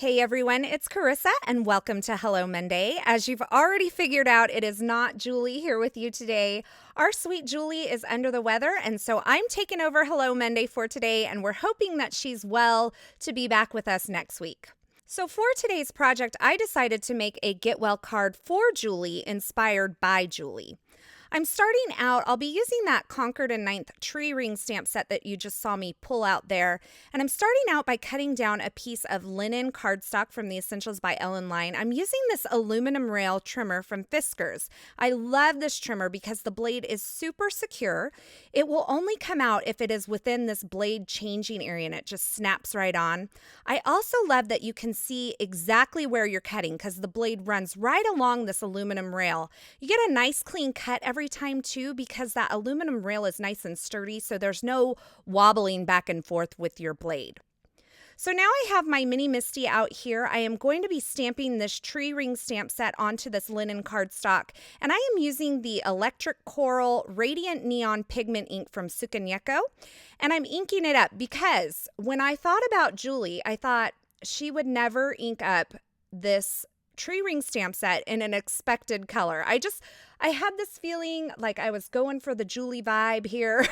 Hey everyone, it's Carissa and welcome to Hello Monday. As you've already figured out, it is not Julie here with you today. Our sweet Julie is under the weather, and so I'm taking over Hello Monday for today, and we're hoping that she's well to be back with us next week. So for today's project, I decided to make a get well card for Julie inspired by Julie. I'm starting out, I'll be using that Concord and Ninth tree ring stamp set that you just saw me pull out there. And I'm starting out by cutting down a piece of linen cardstock from the Essentials by Ellen line. I'm using this aluminum rail trimmer from Fiskars. I love this trimmer because the blade is super secure. It will only come out if it is within this blade changing area and it just snaps right on. I also love that you can see exactly where you're cutting because the blade runs right along this aluminum rail. You get a nice clean cut every time too because that aluminum rail is nice and sturdy, so there's no wobbling back and forth with your blade. So now I have my mini Misty out here. I am going to be stamping this tree ring stamp set onto this linen cardstock, and I am using the Electric Coral Radiant Neon Pigment ink from Sukanyeko, and I'm inking it up because when I thought about Julie, I thought she would never ink up this tree ring stamp set in an expected color. I had this feeling like I was going for the Julie vibe here.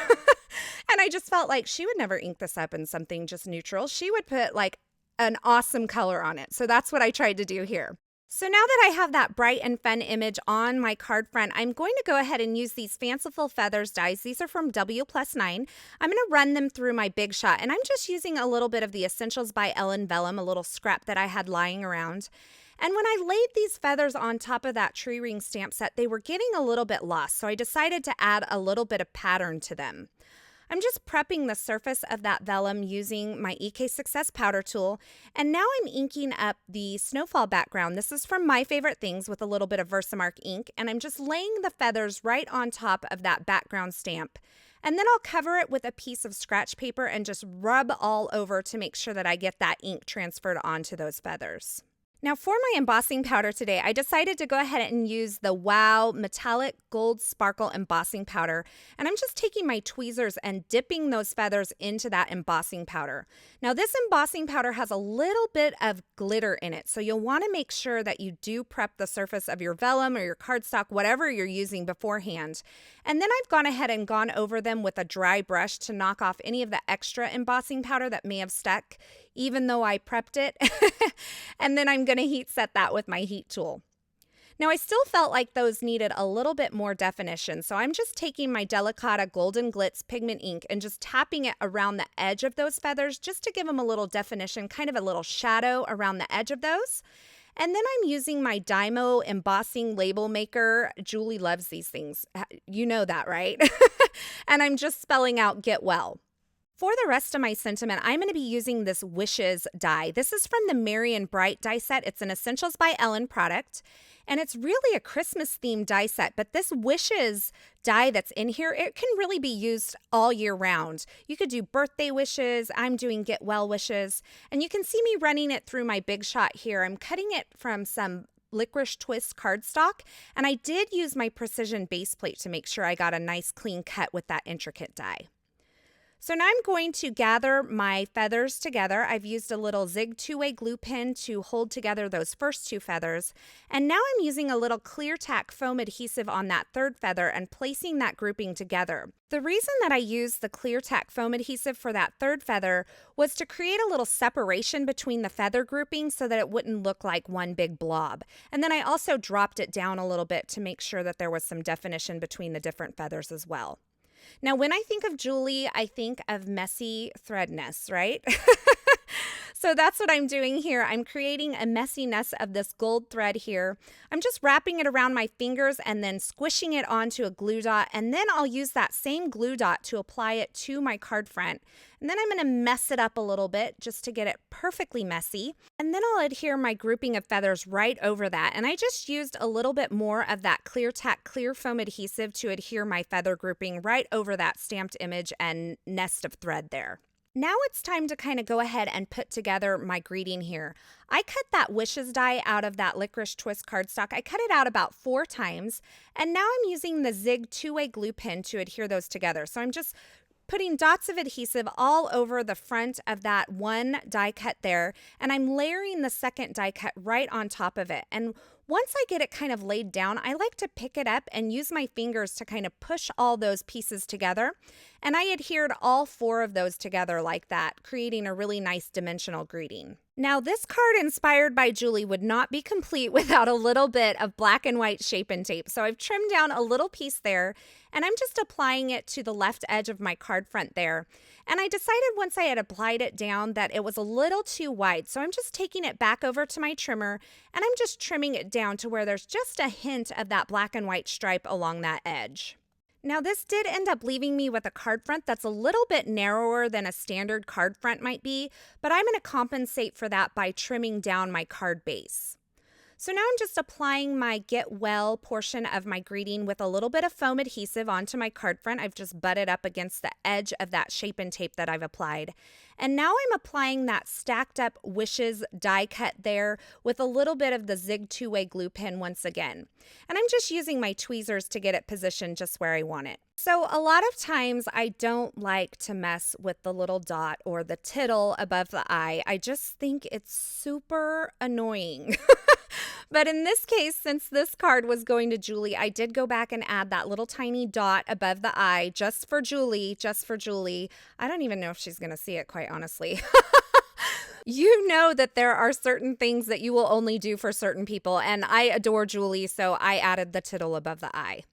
And I just felt like she would never ink this up in something just neutral. She would put like an awesome color on it. So that's what I tried to do here. So now that I have that bright and fun image on my card front, I'm going to go ahead and use these Fanciful Feathers dies. These are from W+9. I'm going to run them through my Big Shot, and I'm just using a little bit of the Essentials by Ellen Vellum, a little scrap that I had lying around. And when I laid these feathers on top of that tree ring stamp set, they were getting a little bit lost, so I decided to add a little bit of pattern to them. I'm just prepping the surface of that vellum using my EK Success powder tool, and now I'm inking up the snowfall background. This is from My Favorite Things with a little bit of Versamark ink, and I'm just laying the feathers right on top of that background stamp. And then I'll cover it with a piece of scratch paper and just rub all over to make sure that I get that ink transferred onto those feathers. Now for my embossing powder today, I decided to go ahead and use the Wow Metallic Gold Sparkle Embossing Powder. And I'm just taking my tweezers and dipping those feathers into that embossing powder. Now this embossing powder has a little bit of glitter in it, so you'll want to make sure that you do prep the surface of your vellum or your cardstock, whatever you're using beforehand. And then I've gone ahead and gone over them with a dry brush to knock off any of the extra embossing powder that may have stuck, even though I prepped it. And then I'm going to heat set that with my heat tool. Now I still felt like those needed a little bit more definition, so I'm just taking my Delicata Golden Glitz pigment ink and just tapping it around the edge of those feathers just to give them a little definition, kind of a little shadow around the edge of those. And then I'm using my Dymo embossing label maker. Julie loves these things. You know that, right? And I'm just spelling out get well. For the rest of my sentiment, I'm going to be using this Wishes die. This is from the Merry & Bright die set. It's an Essentials by Ellen product, and it's really a Christmas-themed die set, but this Wishes die that's in here, it can really be used all year round. You could do birthday wishes. I'm doing get well wishes, and you can see me running it through my Big Shot here. I'm cutting it from some Licorice Twist cardstock, and I did use my precision base plate to make sure I got a nice clean cut with that intricate die. So now I'm going to gather my feathers together. I've used a little Zig 2-way glue pen to hold together those first two feathers. And now I'm using a little clear tack foam adhesive on that third feather and placing that grouping together. The reason that I used the clear tack foam adhesive for that third feather was to create a little separation between the feather grouping so that it wouldn't look like one big blob. And then I also dropped it down a little bit to make sure that there was some definition between the different feathers as well. Now, when I think of Julie, I think of messy threadness, right? So that's what I'm doing here. I'm creating a messiness of this gold thread here. I'm just wrapping it around my fingers and then squishing it onto a glue dot. And then I'll use that same glue dot to apply it to my card front. And then I'm going to mess it up a little bit just to get it perfectly messy. And then I'll adhere my grouping of feathers right over that. And I just used a little bit more of that clear tack clear foam adhesive to adhere my feather grouping right over that stamped image and nest of thread there. Now it's time to kind of go ahead and put together my greeting here. I cut that Wishes die out of that Licorice Twist cardstock. I cut it out about 4 times, and now I'm using the Zig 2-way glue pen to adhere those together. So I'm just putting dots of adhesive all over the front of that one die cut there, and I'm layering the second die cut right on top of it. And once I get it kind of laid down, I like to pick it up and use my fingers to kind of push all those pieces together. And I adhered all 4 of those together like that, creating a really nice dimensional greeting. Now, this card inspired by Julie would not be complete without a little bit of black and white shape and tape. So I've trimmed down a little piece there, and I'm just applying it to the left edge of my card front there. And I decided once I had applied it down that it was a little too wide. So I'm just taking it back over to my trimmer, and I'm just trimming it down to where there's just a hint of that black and white stripe along that edge. Now, this did end up leaving me with a card front that's a little bit narrower than a standard card front might be, but I'm going to compensate for that by trimming down my card base. So now I'm just applying my Get Well portion of my greeting with a little bit of foam adhesive onto my card front. I've just butted up against the edge of that shape and tape that I've applied. And now I'm applying that stacked up Wishes die cut there with a little bit of the Zig 2-way glue pen once again. And I'm just using my tweezers to get it positioned just where I want it. So a lot of times I don't like to mess with the little dot or the tittle above the eye. I just think it's super annoying. But in this case, since this card was going to Julie, I did go back and add that little tiny dot above the eye just for Julie, just for Julie. I don't even know if she's going to see it, quite honestly. You know that there are certain things that you will only do for certain people, and I adore Julie, so I added the tittle above the eye.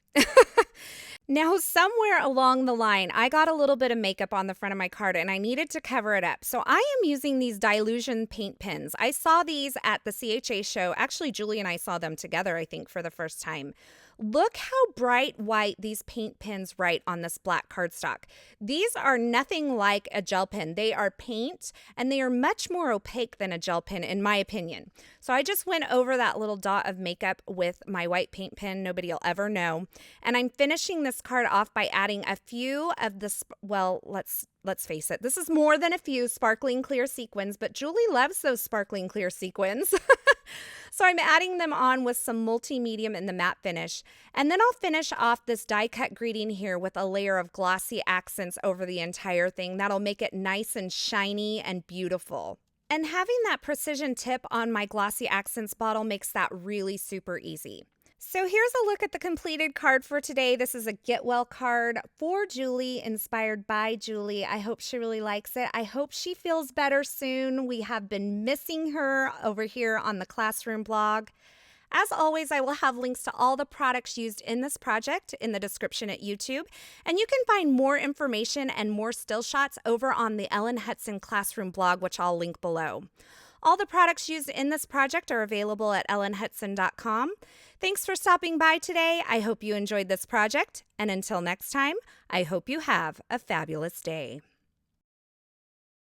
Now, somewhere along the line, I got a little bit of makeup on the front of my card and I needed to cover it up. So I am using these Dilution paint pens. I saw these at the CHA show. Actually, Julie and I saw them together, I think, for the first time. Look how bright white these paint pens write on this black cardstock. These are nothing like a gel pen. They are paint, and they are much more opaque than a gel pen, in my opinion. So I just went over that little dot of makeup with my white paint pen. Nobody will ever know. And I'm finishing this card off by adding a few of the, well, let's face it, this is more than a few sparkling clear sequins, but Julie loves those sparkling clear sequins. So I'm adding them on with some multi-medium in the matte finish. And then I'll finish off this die cut greeting here with a layer of glossy accents over the entire thing. That'll make it nice and shiny and beautiful. And having that precision tip on my glossy accents bottle makes that really super easy. So here's a look at the completed card for today. This is a Get Well card for Julie, inspired by Julie. I hope she really likes it. I hope she feels better soon. We have been missing her over here on the Classroom blog. As always, I will have links to all the products used in this project in the description at YouTube. And you can find more information and more still shots over on the Ellen Hutson Classroom blog, which I'll link below. All the products used in this project are available at ellenhutson.com. Thanks for stopping by today. I hope you enjoyed this project. And until next time, I hope you have a fabulous day.